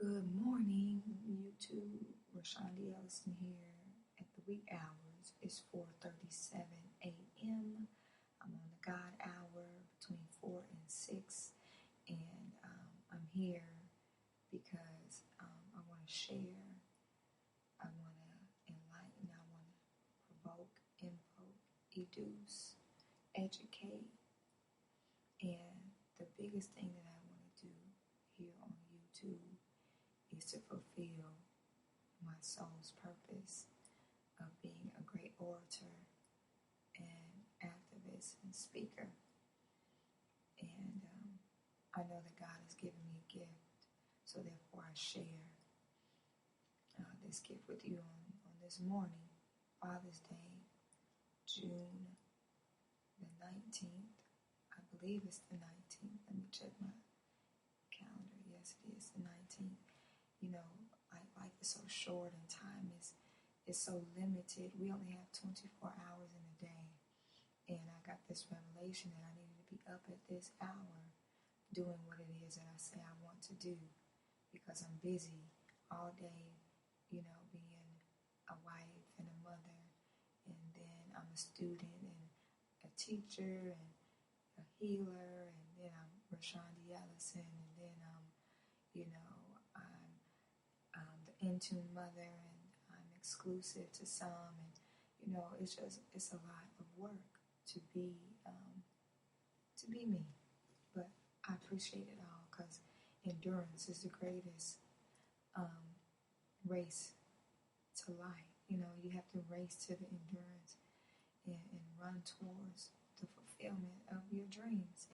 Good morning, YouTube. Rashonda Ellison here at the wee hours. It's 4:37 a.m. I'm on the God hour between 4 and 6, and I'm here because I want to share, I want to enlighten, I want to provoke, invoke, educe, educate, and the biggest thing that I want to do here on YouTube is to fulfill my soul's purpose of being a great orator and activist and speaker. And I know that God has given me a gift, so therefore I share this gift with you on this morning, Father's Day, June the 19th. I believe it's the 19th. Let me check my calendar. Yes, it is the 19th. You know, life is so short and time is so limited. We only have 24 hours in a day. And I got this revelation that I needed to be up at this hour doing what it is that I say I want to do, because I'm busy all day, being a wife and a mother, and then I'm a student and a teacher and a healer, and then I'm Rashonda Ellison, and then I'm the Intune mother, and I'm exclusive to some, and it's a lot of work to be me. But I appreciate it all, because endurance is the greatest race to life. You have to race to the endurance and run towards the fulfillment of your dreams